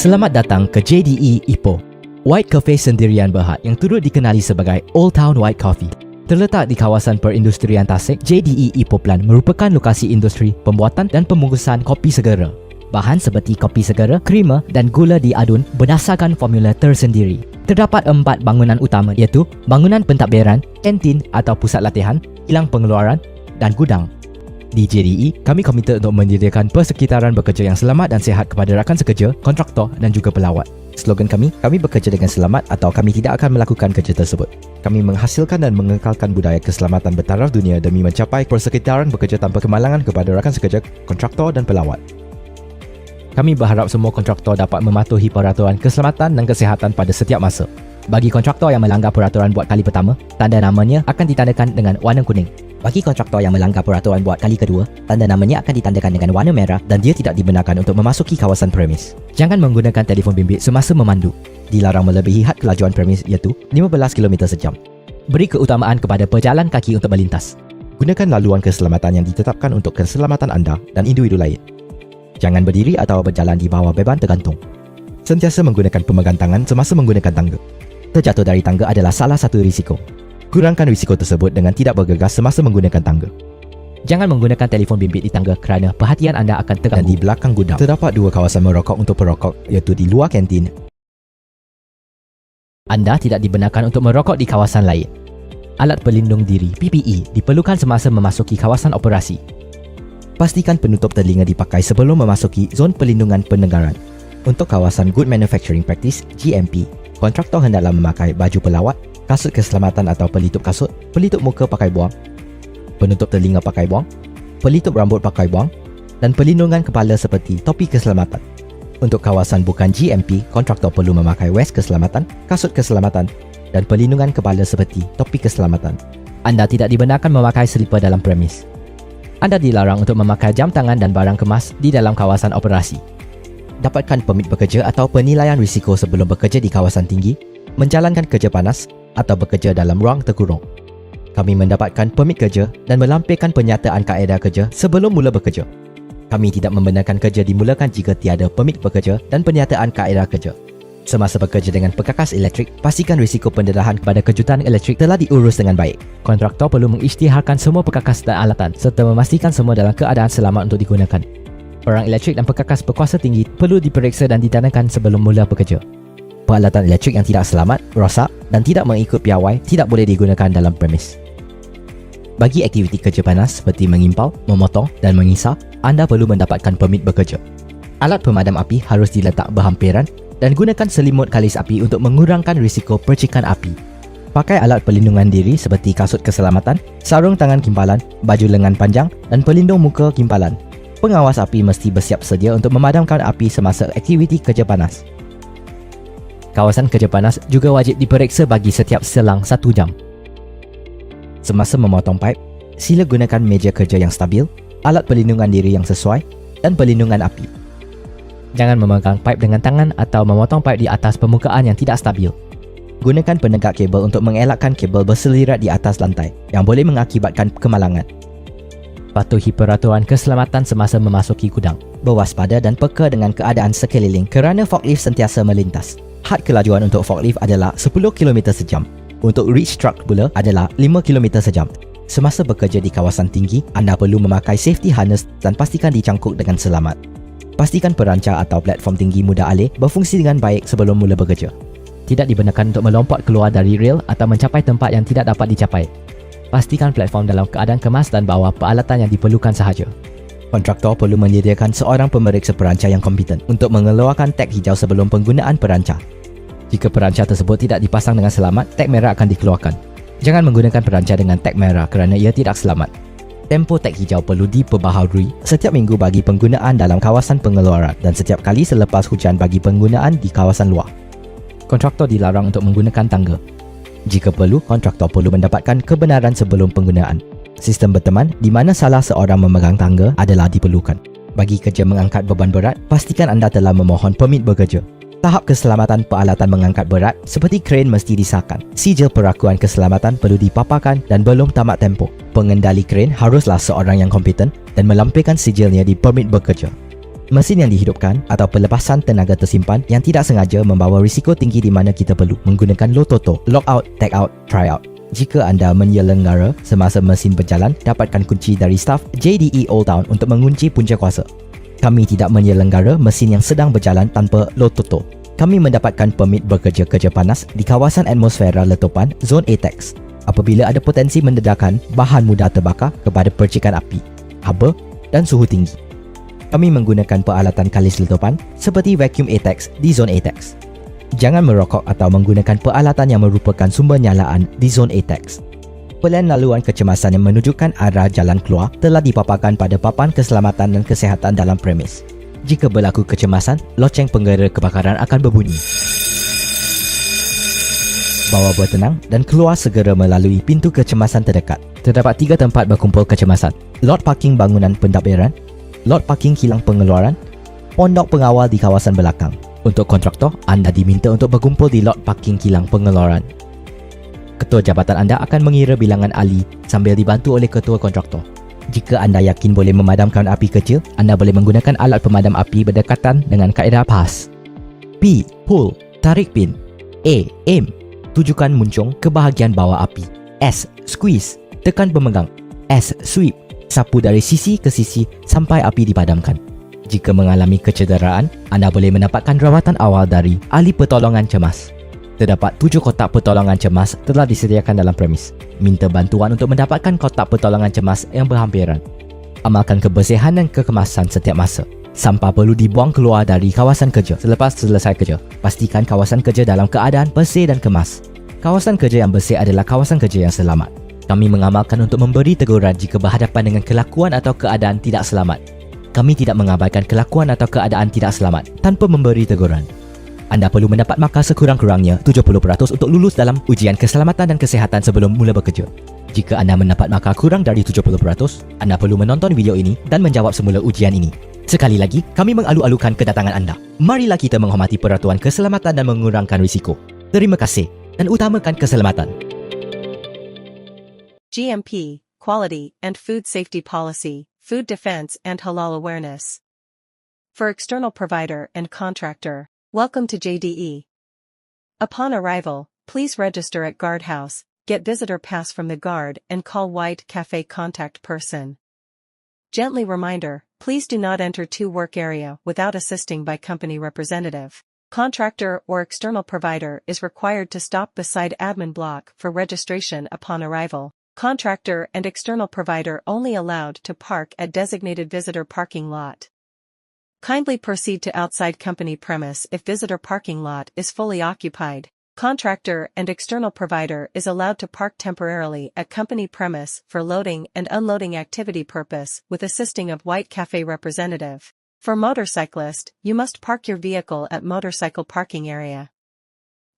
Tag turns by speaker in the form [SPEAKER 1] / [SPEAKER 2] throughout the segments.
[SPEAKER 1] Selamat datang ke JDE Ipoh, White Cafe sendirian berhad yang turut dikenali sebagai Old Town White Coffee. Terletak di kawasan perindustrian Tasik, JDE Ipoh Plan merupakan lokasi industri pembuatan dan pembungkusan kopi segera. Bahan seperti kopi segera, krema dan gula diadun berdasarkan formula tersendiri. Terdapat 4 bangunan utama iaitu bangunan pentadbiran, kantin atau pusat latihan, kilang pengeluaran dan gudang. Di JDE, kami komited untuk menyediakan persekitaran bekerja yang selamat dan sihat kepada rakan sekerja, kontraktor dan juga pelawat. Slogan kami bekerja dengan selamat atau kami tidak akan melakukan kerja tersebut. Kami menghasilkan dan mengekalkan budaya keselamatan bertaraf dunia demi mencapai persekitaran bekerja tanpa kemalangan kepada rakan sekerja, kontraktor dan pelawat. Kami berharap semua kontraktor dapat mematuhi peraturan keselamatan dan kesihatan pada setiap masa. Bagi kontraktor yang melanggar peraturan buat kali pertama, tanda namanya akan ditandakan dengan warna kuning. Bagi kontraktor yang melanggar peraturan buat kali kedua, tanda namanya akan ditandakan dengan warna merah dan dia tidak dibenarkan untuk memasuki kawasan premis. Jangan menggunakan telefon bimbit semasa memandu. Dilarang melebihi had kelajuan premis iaitu 15 km sejam. Beri keutamaan kepada pejalan kaki untuk melintas. Gunakan laluan keselamatan yang ditetapkan untuk keselamatan anda dan individu lain. Jangan berdiri atau berjalan di bawah beban tergantung. Sentiasa menggunakan pemegang tangan semasa menggunakan tangga. Terjatuh dari tangga adalah salah satu risiko. Kurangkan risiko tersebut dengan tidak bergegas semasa menggunakan tangga. Jangan menggunakan telefon bimbit di tangga kerana perhatian anda akan terganggu. Dan di belakang gudang, terdapat 2 kawasan merokok untuk perokok iaitu di luar kantin. Anda tidak dibenarkan untuk merokok di kawasan lain. Alat pelindung diri PPE diperlukan semasa memasuki kawasan operasi. Pastikan penutup telinga dipakai sebelum memasuki zon perlindungan pendengaran. Untuk kawasan Good Manufacturing Practice GMP, kontraktor hendaklah memakai baju pelawat, kasut keselamatan atau pelitup kasut, pelitup muka pakai buang, penutup telinga pakai buang, pelitup rambut pakai buang dan pelindungan kepala seperti topi keselamatan. Untuk kawasan bukan GMP, kontraktor perlu memakai vest keselamatan, kasut keselamatan dan pelindungan kepala seperti topi keselamatan. Anda tidak dibenarkan memakai selipar dalam premis. Anda dilarang untuk memakai jam tangan dan barang kemas di dalam kawasan operasi. Dapatkan permit bekerja atau penilaian risiko sebelum bekerja di kawasan tinggi, menjalankan kerja panas atau bekerja dalam ruang terkurung. Kami mendapatkan permit kerja dan melampirkan penyataan kaedah kerja sebelum mula bekerja. Kami tidak membenarkan kerja dimulakan jika tiada permit bekerja dan penyataan kaedah kerja. Semasa bekerja dengan perkakas elektrik, pastikan risiko pendedahan kepada kejutan elektrik telah diurus dengan baik. Kontraktor perlu mengisytiharkan semua perkakas dan alatan serta memastikan semua dalam keadaan selamat untuk digunakan. Perang elektrik dan perkakas berkuasa tinggi perlu diperiksa dan ditandakan sebelum mula bekerja. Peralatan elektrik yang tidak selamat, rosak dan tidak mengikut piawai tidak boleh digunakan dalam premis. Bagi aktiviti kerja panas seperti mengimpau, memotong dan mengisap, anda perlu mendapatkan permit bekerja. Alat pemadam api harus diletak berhampiran dan gunakan selimut kalis api untuk mengurangkan risiko percikan api. Pakai alat pelindungan diri seperti kasut keselamatan, sarung tangan kimpalan, baju lengan panjang dan pelindung muka kimpalan. Pengawas api mesti bersiap sedia untuk memadamkan api semasa aktiviti kerja panas. Kawasan kerja panas juga wajib diperiksa bagi setiap selang 1 jam. Semasa memotong paip, sila gunakan meja kerja yang stabil, alat pelindungan diri yang sesuai dan pelindungan api. Jangan memegang paip dengan tangan atau memotong paip di atas permukaan yang tidak stabil. Gunakan penegak kabel untuk mengelakkan kabel berselirat di atas lantai yang boleh mengakibatkan kemalangan. Patuhi peraturan keselamatan semasa memasuki gudang. Berwaspada dan peka dengan keadaan sekeliling kerana forklift sentiasa melintas. Had kelajuan untuk forklift adalah 10 km sejam. Untuk reach truck pula adalah 5 km sejam. Semasa bekerja di kawasan tinggi, anda perlu memakai safety harness dan pastikan dicangkuk dengan selamat. Pastikan perancar atau platform tinggi mudah alih berfungsi dengan baik sebelum mula bekerja. Tidak dibenarkan untuk melompat keluar dari rel atau mencapai tempat yang tidak dapat dicapai. Pastikan platform dalam keadaan kemas dan bawa peralatan yang diperlukan sahaja. Kontraktor perlu menyediakan seorang pemeriksa perancar yang kompeten untuk mengeluarkan tag hijau sebelum penggunaan perancar. Jika perancar tersebut tidak dipasang dengan selamat, tag merah akan dikeluarkan. Jangan menggunakan perancar dengan tag merah kerana ia tidak selamat. Tempo tag hijau perlu diperbaharui setiap minggu bagi penggunaan dalam kawasan pengeluaran dan setiap kali selepas hujan bagi penggunaan di kawasan luar. Kontraktor dilarang untuk menggunakan tangga. Jika perlu, kontraktor perlu mendapatkan kebenaran sebelum penggunaan. Sistem berteman di mana salah seorang memegang tangga adalah diperlukan. Bagi kerja mengangkat beban berat, pastikan anda telah memohon permit bekerja. Tahap keselamatan peralatan mengangkat berat seperti kren mesti disahkan. Sijil perakuan keselamatan perlu dipaparkan dan belum tamat tempoh. Pengendali kren haruslah seorang yang kompeten dan melampirkan sijilnya di permit bekerja. Mesin yang dihidupkan atau pelepasan tenaga tersimpan yang tidak sengaja membawa risiko tinggi di mana kita perlu menggunakan lototo, lockout, tagout, tryout. Jika anda menyelenggara semasa mesin berjalan, dapatkan kunci dari staf JDE Old Town untuk mengunci punca kuasa. Kami tidak menyelenggara mesin yang sedang berjalan tanpa lototo. Kami mendapatkan permit bekerja-kerja panas di kawasan atmosfera letupan zon ATEX apabila ada potensi mendedakan bahan mudah terbakar kepada percikan api, haba dan suhu tinggi. Kami menggunakan peralatan kalis letupan seperti vacuum ATEX di zon ATEX. Jangan merokok atau menggunakan peralatan yang merupakan sumber nyalaan di zon ATEX. Pelan laluan kecemasan yang menunjukkan arah jalan keluar telah dipaparkan pada papan keselamatan dan kesihatan dalam premis. Jika berlaku kecemasan, loceng penggera kebakaran akan berbunyi. Bawa bertenang dan keluar segera melalui pintu kecemasan terdekat. Terdapat 3 tempat berkumpul kecemasan: lot parking bangunan pentadbiran, lot parking kilang pengeluaran, pondok pengawal di kawasan belakang. Untuk kontraktor, anda diminta untuk berkumpul di lot parking kilang pengeluaran. Ketua jabatan anda akan mengira bilangan ahli sambil dibantu oleh ketua kontraktor. Jika anda yakin boleh memadamkan api kecil, anda boleh menggunakan alat pemadam api berdekatan dengan kaedah PAS. P. Pull, tarik pin. A. Aim, tujukan muncung ke bahagian bawah api. S. Squeeze, tekan pemegang. S. Sweep, sapu dari sisi ke sisi sampai api dipadamkan. Jika mengalami kecederaan, anda boleh mendapatkan rawatan awal dari ahli pertolongan cemas. Terdapat 7 kotak pertolongan cemas telah disediakan dalam premis. Minta bantuan untuk mendapatkan kotak pertolongan cemas yang berhampiran. Amalkan kebersihan dan kekemasan setiap masa. Sampah perlu dibuang keluar dari kawasan kerja selepas selesai kerja. Pastikan kawasan kerja dalam keadaan bersih dan kemas. Kawasan kerja yang bersih adalah kawasan kerja yang selamat. Kami mengamalkan untuk memberi teguran jika berhadapan dengan kelakuan atau keadaan tidak selamat. Kami tidak mengabaikan kelakuan atau keadaan tidak selamat tanpa memberi teguran. Anda perlu mendapat markah sekurang-kurangnya 70% untuk lulus dalam ujian keselamatan dan kesihatan sebelum mula bekerja. Jika anda mendapat markah kurang dari 70%, anda perlu menonton video ini dan menjawab semula ujian ini. Sekali lagi, kami mengalu-alukan kedatangan anda. Marilah kita menghormati peraturan keselamatan dan mengurangkan risiko. Terima kasih dan utamakan keselamatan.
[SPEAKER 2] GMP, Quality and Food Safety Policy, Food Defense and Halal Awareness. For external provider and contractor, welcome to JDE. Upon arrival, please register at guardhouse, get visitor pass from the guard and call White Cafe contact person. Gently reminder, please do not enter to work area without assisting by company representative. Contractor or external provider is required to stop beside admin block for registration upon arrival. Contractor and external provider only allowed to park at designated visitor parking lot. Kindly proceed to outside company premise if visitor parking lot is fully occupied. Contractor and external provider is allowed to park temporarily at company premise for loading and unloading activity purpose with assisting of White Cafe representative. For motorcyclist, you must park your vehicle at motorcycle parking area.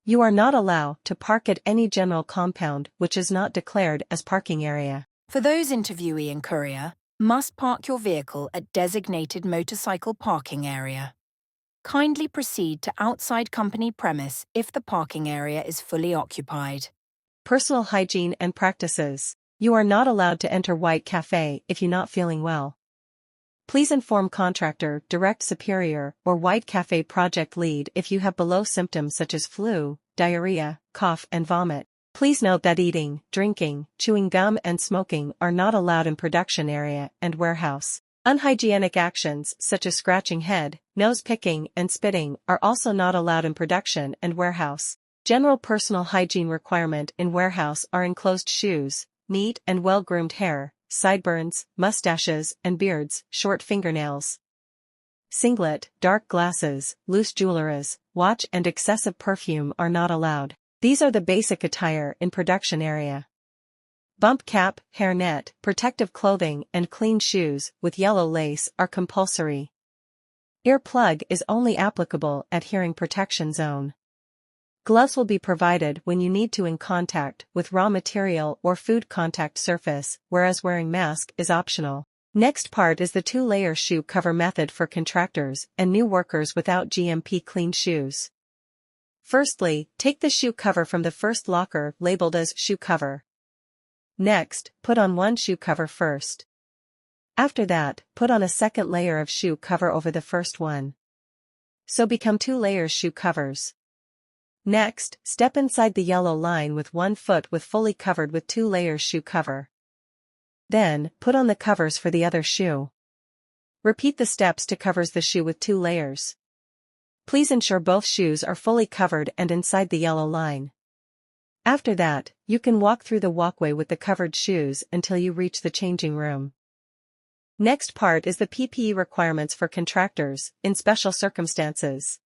[SPEAKER 2] You are not allowed to park at any general compound which is not declared as parking area.
[SPEAKER 3] For those interviewee and courier, must park your vehicle at designated motorcycle parking area. Kindly proceed to outside company premise if the parking area is fully occupied.
[SPEAKER 2] Personal hygiene and practices. You are not allowed to enter White Cafe if you're not feeling well. Please inform contractor, direct superior, or White Cafe project lead if you have below symptoms such as flu, diarrhea, cough and vomit. Please note that eating, drinking, chewing gum and smoking are not allowed in production area and warehouse. Unhygienic actions such as scratching head, nose picking and spitting are also not allowed in production and warehouse. General personal hygiene requirement in warehouse are enclosed shoes, neat and well-groomed hair, sideburns, mustaches and beards, short fingernails. Singlet, dark glasses, loose jewelries, watch and excessive perfume are not allowed. These are the basic attire in production area. Bump cap, hairnet, protective clothing and clean shoes with yellow lace are compulsory. Ear plug is only applicable at hearing protection zone. Gloves will be provided when you need to in contact with raw material or food contact surface, whereas wearing mask is optional. Next part is the 2-layer shoe cover method for contractors and new workers without GMP clean shoes. Firstly, take the shoe cover from the first locker labeled as shoe cover. Next, put on one shoe cover first. After that, put on a second layer of shoe cover over the first one. So become 2 layers shoe covers. Next, step inside the yellow line with 1 foot with fully covered with 2 layers shoe cover. Then, put on the covers for the other shoe. Repeat the steps to covers the shoe with 2 layers. Please ensure both shoes are fully covered and inside the yellow line. After that, you can walk through the walkway with the covered shoes until you reach the changing room. Next part is the PPE requirements for contractors, in special circumstances.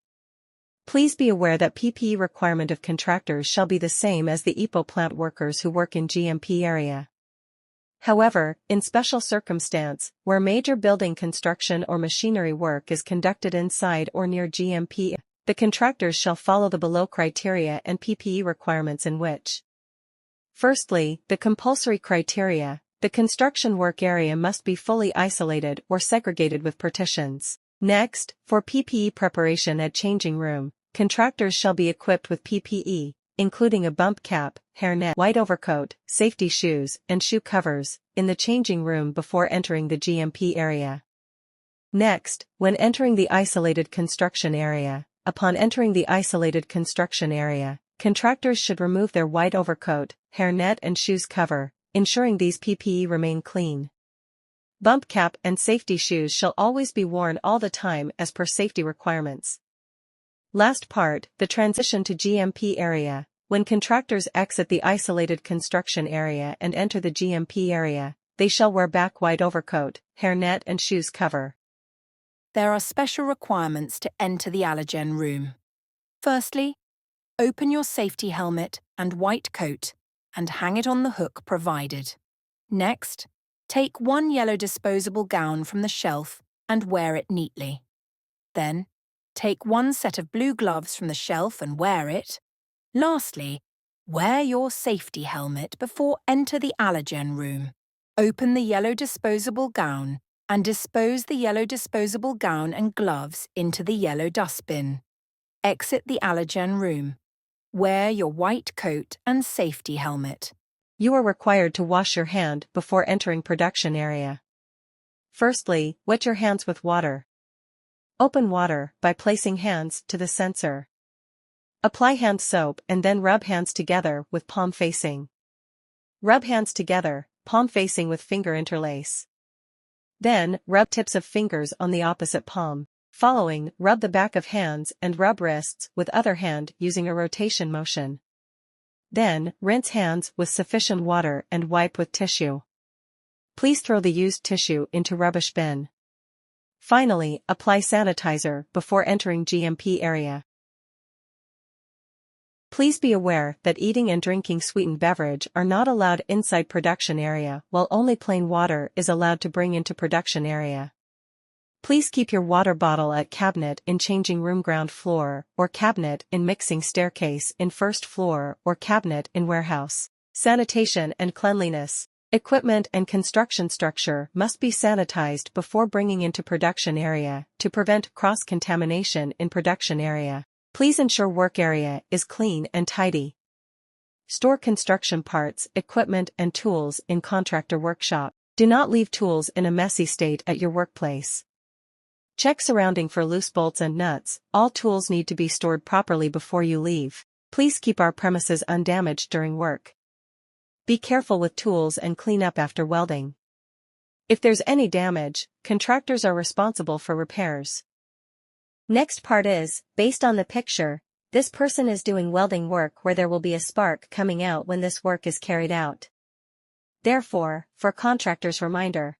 [SPEAKER 2] Please be aware that PPE requirement of contractors shall be the same as the EPO plant workers who work in GMP area. However, in special circumstance, where major building construction or machinery work is conducted inside or near GMP, the contractors shall follow the below criteria and PPE requirements in which. Firstly, the compulsory criteria. The construction work area must be fully isolated or segregated with partitions. Next, for PPE preparation at changing room, contractors shall be equipped with PPE, including a bump cap, hairnet, white overcoat, safety shoes, and shoe covers, in the changing room before entering the GMP area. Next, when entering the isolated construction area, upon entering the isolated construction area, contractors should remove their white overcoat, hairnet and shoes cover, ensuring these PPE remain clean. Bump cap and safety shoes shall always be worn all the time as per safety requirements. Last part, the transition to GMP area. When contractors exit the isolated construction area and enter the GMP area, they shall wear back white overcoat, hairnet and shoes cover.
[SPEAKER 3] There are special requirements to enter the allergen room. Firstly, open your safety helmet and white coat and hang it on the hook provided. Next, take 1 yellow disposable gown from the shelf and wear it neatly. Then, take 1 set of blue gloves from the shelf and wear it. Lastly, wear your safety helmet before enter the allergen room. Open the yellow disposable gown and dispose the yellow disposable gown and gloves into the yellow dustbin. Exit the allergen room. Wear your white coat and safety helmet.
[SPEAKER 2] You are required to wash your hand before entering production area. Firstly, wet your hands with water. Open water by placing hands to the sensor. Apply hand soap and then rub hands together with palm facing. Rub hands together, palm facing with finger interlace. Then, rub tips of fingers on the opposite palm. Following, rub the back of hands and rub wrists with other hand using a rotation motion. Then, rinse hands with sufficient water and wipe with tissue. Please throw the used tissue into rubbish bin. Finally, apply sanitizer before entering GMP area. Please be aware that eating and drinking sweetened beverage are not allowed inside production area, while only plain water is allowed to bring into production area. Please keep your water bottle at cabinet in changing room ground floor, or cabinet in mixing staircase in first floor, or cabinet in warehouse. Sanitation and cleanliness. Equipment and construction structure must be sanitized before bringing into production area to prevent cross-contamination in production area. Please ensure work area is clean and tidy. Store construction parts, equipment and tools in contractor workshop. Do not leave tools in a messy state at your workplace. Check surrounding for loose bolts and nuts. All tools need to be stored properly before you leave. Please keep our premises undamaged during work. Be careful with tools and clean up after welding. If there's any damage, contractors are responsible for repairs. Next part is, based on the picture, this person is doing welding work where there will be a spark coming out when this work is carried out. Therefore, for contractors' reminder,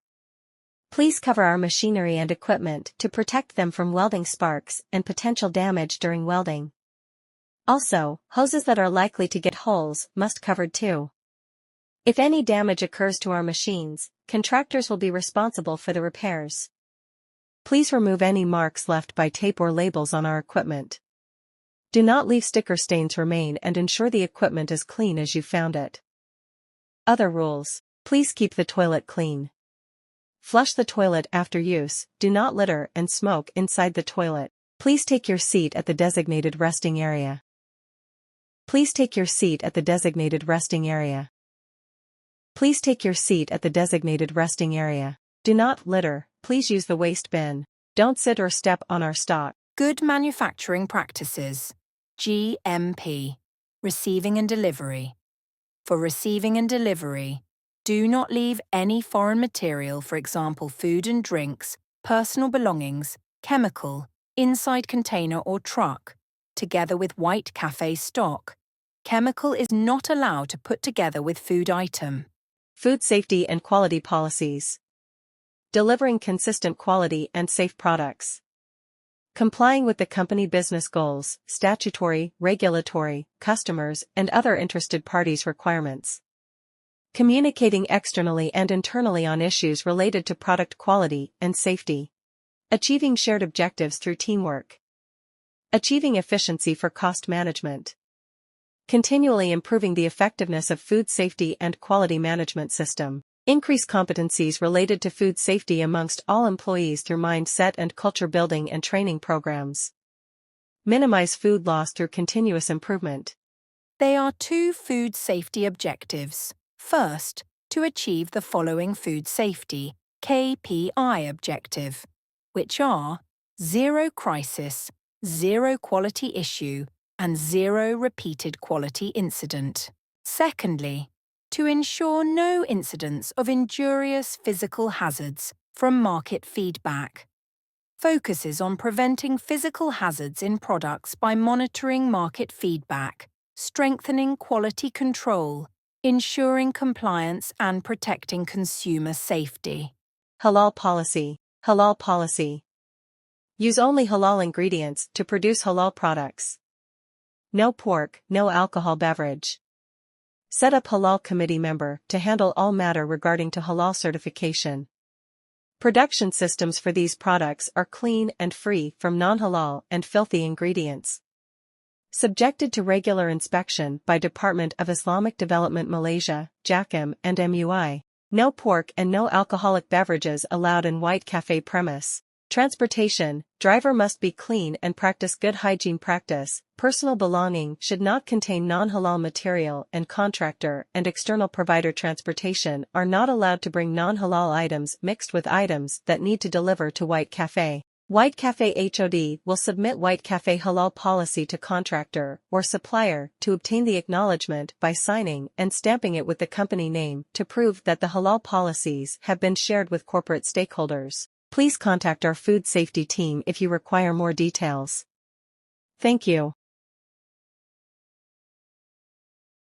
[SPEAKER 2] please cover our machinery and equipment to protect them from welding sparks and potential damage during welding. Also, hoses that are likely to get holes must covered too. If any damage occurs to our machines, contractors will be responsible for the repairs. Please remove any marks left by tape or labels on our equipment. Do not leave sticker stains remain and ensure the equipment is clean as you found it. Other rules. Please keep the toilet clean. Flush the toilet after use, do not litter and smoke inside the toilet. Please take your seat at the designated resting area. Please take your seat at the designated resting area. Please take your seat at the designated resting area. Do not litter, please use the waste bin. Don't sit or step on our stock.
[SPEAKER 3] Good manufacturing practices. GMP. Receiving and delivery. For receiving and delivery, do not leave any foreign material, for example food and drinks, personal belongings, chemical, inside container or truck, together with white cafe stock. Chemical is not allowed to put together with food item.
[SPEAKER 2] Food safety and quality policies. Delivering consistent quality and safe products. Complying with the company business goals, statutory, regulatory, customers, and other interested parties' requirements. Communicating externally and internally on issues related to product quality and safety. Achieving shared objectives through teamwork. Achieving efficiency for cost management. Continually improving the effectiveness of food safety and quality management system. Increase competencies related to food safety amongst all employees through mindset and culture building and training programs. Minimize food loss through continuous improvement.
[SPEAKER 3] There are 2 food safety objectives. First, to achieve the following food safety KPI objective, which are 0 crisis, 0 quality issue, and 0 repeated quality incident. Secondly, to ensure no incidents of injurious physical hazards from market feedback. Focuses on preventing physical hazards in products by monitoring market feedback, strengthening quality control, ensuring compliance and protecting consumer safety.
[SPEAKER 2] Halal policy. Halal policy. Use only halal ingredients to produce halal products. No pork, no alcohol beverage. Set up halal committee member to handle all matter regarding to halal certification. Production systems for these products are clean and free from non-halal and filthy ingredients. Subjected to regular inspection by Department of Islamic Development Malaysia, JAKIM and MUI. No pork and no alcoholic beverages allowed in White Cafe premise. Transportation, driver must be clean and practice good hygiene practice. Personal belonging should not contain non-halal material, and contractor and external provider transportation are not allowed to bring non-halal items mixed with items that need to deliver to White Cafe. White Cafe HOD will submit White Cafe halal policy to contractor or supplier to obtain the acknowledgement by signing and stamping it with the company name to prove that the halal policies have been shared with corporate stakeholders. Please contact our food safety team if you require more details. Thank you.